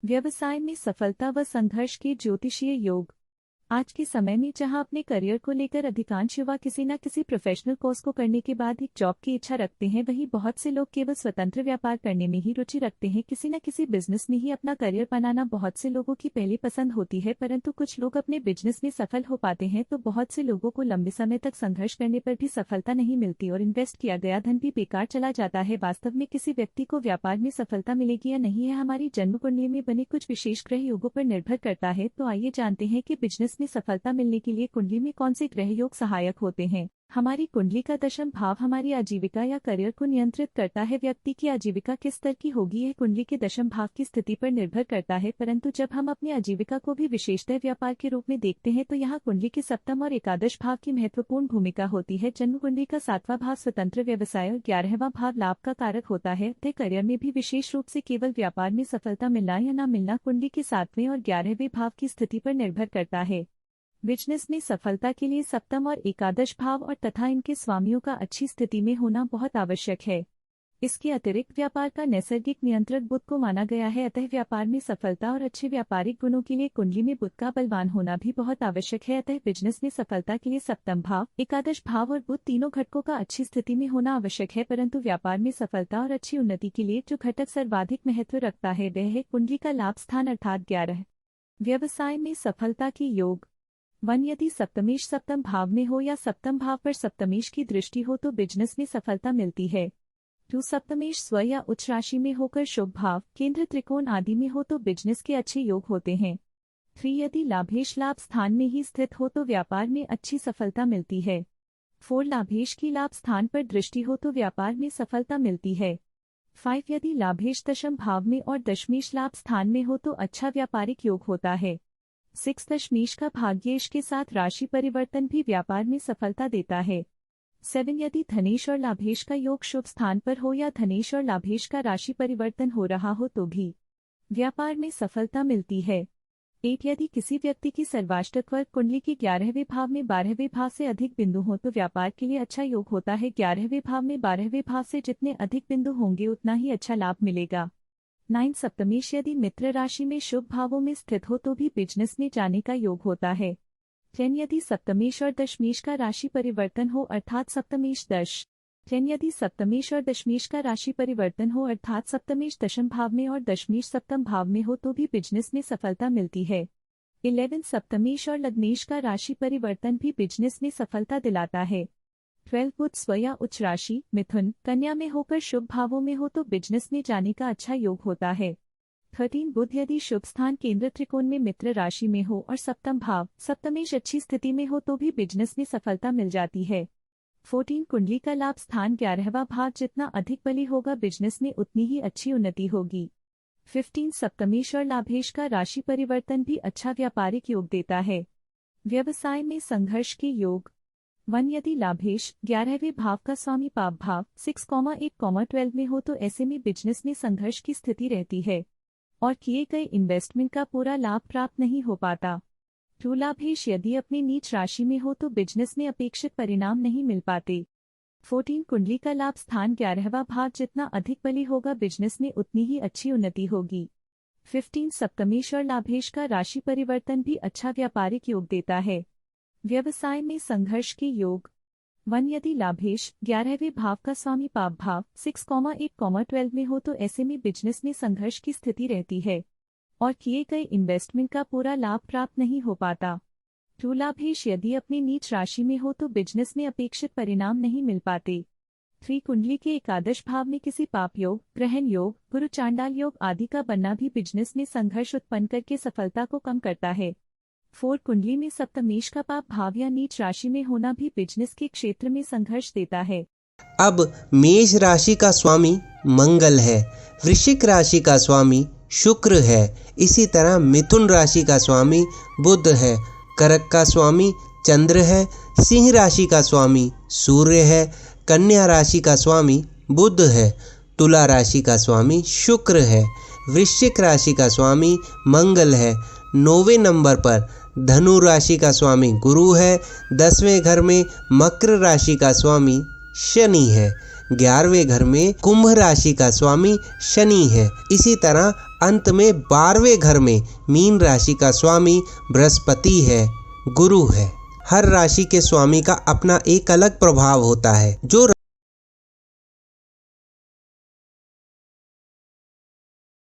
व्यवसाय में सफलता व संघर्ष के ज्योतिषीय योग। आज के समय में जहां अपने करियर को लेकर अधिकांश युवा किसी न किसी प्रोफेशनल कोर्स को करने के बाद एक जॉब की इच्छा रखते हैं, वहीं बहुत से लोग केवल स्वतंत्र व्यापार करने में ही रुचि रखते हैं। किसी न किसी बिजनेस में ही अपना करियर बनाना बहुत से लोगों की पहली पसंद होती है, परंतु कुछ लोग अपने बिजनेस में सफल हो पाते हैं तो बहुत से लोगों को लंबे समय तक संघर्ष करने पर भी सफलता नहीं मिलती और इन्वेस्ट किया गया धन भी बेकार चला जाता है। वास्तव में किसी व्यक्ति को व्यापार में सफलता मिलेगी या नहीं, है हमारी जन्म कुंडली में बने कुछ विशेष ग्रह योगों पर निर्भर करता है। तो आइए जानते हैं कि बिजनेस में सफलता मिलने के लिए कुंडली में कौन से ग्रह योग सहायक होते हैं। हमारी कुंडली का दशम भाव हमारी आजीविका या करियर को नियंत्रित करता है। व्यक्ति की आजीविका किस स्तर की होगी यह कुंडली के दशम भाव की स्थिति पर निर्भर करता है, परंतु जब हम अपनी आजीविका को भी विशेषतः व्यापार के रूप में देखते हैं तो यहाँ कुंडली के सप्तम और एकादश भाव की महत्वपूर्ण भूमिका होती है। जन्म कुंडली का 7वां भाव स्वतंत्र व्यवसाय और 11वां भाव लाभ का कारक होता है। तय करियर में भी विशेष रूप से केवल व्यापार में सफलता मिलना या न मिलना कुंडली के 7वें और 11वें भाव की स्थिति पर निर्भर करता है। बिजनेस में सफलता के लिए सप्तम और एकादश भाव और तथा इनके स्वामियों का अच्छी स्थिति में होना बहुत आवश्यक है। इसके अतिरिक्त व्यापार का नैसर्गिक नियंत्रक बुध को माना गया है, अतः व्यापार में सफलता और अच्छे व्यापारिक गुणों के लिए कुंडली में बुध का बलवान होना भी बहुत आवश्यक है। अतः बिजनेस में सफलता के लिए सप्तम भाव, एकादश भाव और बुध तीनों घटकों का अच्छी स्थिति में होना आवश्यक है, परंतु व्यापार में सफलता और अच्छी उन्नति के लिए जो घटक सर्वाधिक महत्व रखता है वह है कुंडली का लाभ स्थान अर्थात 11। व्यवसाय में सफलता के योग। 1 यदि सप्तमेश सप्तम भाव में हो या सप्तम भाव पर सप्तमेश की दृष्टि हो तो बिजनेस में सफलता मिलती है। 2 सप्तमेश स्व या उच्च राशि में होकर शुभ भाव, केंद्र, त्रिकोण आदि में हो तो बिजनेस के अच्छे योग होते हैं। 3 यदि लाभेश लाभ स्थान में ही स्थित हो तो व्यापार में अच्छी सफलता मिलती है। 4 लाभेश की लाभ स्थान पर दृष्टि हो तो व्यापार में सफलता मिलती है। 5 यदि लाभेश दशम भाव में और दशमेश लाभ स्थान में हो तो अच्छा व्यापारिक योग होता है। 6 दशमेश का भाग्येश के साथ राशि परिवर्तन भी व्यापार में सफलता देता है। 7 यदि धनेश और लाभेश का योग शुभ स्थान पर हो या धनेश और लाभेश का राशि परिवर्तन हो रहा हो तो भी व्यापार में सफलता मिलती है। 8 यदि किसी व्यक्ति की सर्वाष्टक वर्ग कुंडली के 11वें भाव में 12वें भाव से अधिक बिंदु हो तो व्यापार के लिए अच्छा योग होता है। 11वें भाव में 12वें भाव से जितने अधिक बिंदु होंगे उतना ही अच्छा लाभ मिलेगा। 9 सप्तमेश यदि मित्र राशि में शुभ भावों में स्थित हो तो भी बिजनेस में जाने का योग होता है। 10 यदि सप्तमेश और दशमेश का राशि परिवर्तन हो अर्थात सप्तमेश 10 यदि सप्तमेश और दशमेश का राशि परिवर्तन हो अर्थात सप्तमेश दशम भाव में और दशमेश सप्तम भाव में हो तो भी बिजनेस में सफलता मिलती है। 11 सप्तमेश और लग्नेश का राशि परिवर्तन भी बिजनेस में सफलता दिलाता है। 12 बुध स्व या उच्च राशि मिथुन, कन्या में होकर शुभ भावों में हो तो बिजनेस में जाने का अच्छा योग होता है। 13 बुध यदि शुभ स्थान केंद्र त्रिकोण में मित्र राशि में हो और सप्तम भाव सप्तमेश अच्छी स्थिति में हो तो भी बिजनेस में सफलता मिल जाती है। 14 कुंडली का लाभ स्थान 11वां भाव जितना अधिक बली होगा बिजनेस में उतनी ही अच्छी उन्नति होगी। 15 सप्तमेश और लाभेश का राशि परिवर्तन भी अच्छा व्यापारिक योग देता है। व्यवसाय में संघर्ष के योग। 1 यदि लाभेश 11वें भाव का स्वामी पाप भाव 6,1,12 में हो तो ऐसे में बिजनेस में संघर्ष की स्थिति रहती है और किए गए इन्वेस्टमेंट का पूरा लाभ प्राप्त नहीं हो पाता। 2 लाभेश यदि अपनी नीच राशि में हो तो बिजनेस में अपेक्षित परिणाम नहीं मिल पाते। 14 कुंडली का लाभ स्थान 11वां भाव जितना अधिक बली होगा बिजनेस में उतनी ही अच्छी उन्नति होगी। 15 सप्तमेश और लाभेश का राशि परिवर्तन भी अच्छा व्यापारिक योग देता है। व्यवसाय में संघर्ष के योग। 1 यदि लाभेश 11वें भाव का स्वामी पाप भाव 6,1,12 में हो तो ऐसे में बिजनेस में संघर्ष की स्थिति रहती है और किए गए इन्वेस्टमेंट का पूरा लाभ प्राप्त नहीं हो पाता। 2 लाभेश यदि अपनी नीच राशि में हो तो बिजनेस में अपेक्षित परिणाम नहीं मिल पाते। 3 कुंडली के एकादश भाव में किसी पाप योग, ग्रहण योग, गुरु चांडाल योग आदि का बनना भी बिजनेस में संघर्ष उत्पन्न करके सफलता को कम करता है। 4 कुंडली में सप्तमेश का पाप भाव या नीच राशि में होना भी बिजनेस के क्षेत्र में संघर्ष देता है। अब मेष राशि का स्वामी मंगल है, वृश्चिक राशि का स्वामी शुक्र है, इसी तरह मिथुन राशि का स्वामी बुध है, कर्क का स्वामी चंद्र है, सिंह राशि का स्वामी सूर्य है, कन्या राशि का स्वामी बुध है, तुला राशि का स्वामी शुक्र है, वृश्चिक राशि का स्वामी मंगल है। 9वें नंबर पर धनु राशि का स्वामी गुरु है, 10वें घर में मकर राशि का स्वामी शनि है, 11वें घर में कुंभ राशि का स्वामी शनि है। इसी तरह अंत में 12वें घर में मीन राशि का स्वामी बृहस्पति है, गुरु है। हर राशि के स्वामी का अपना एक अलग प्रभाव होता है। जो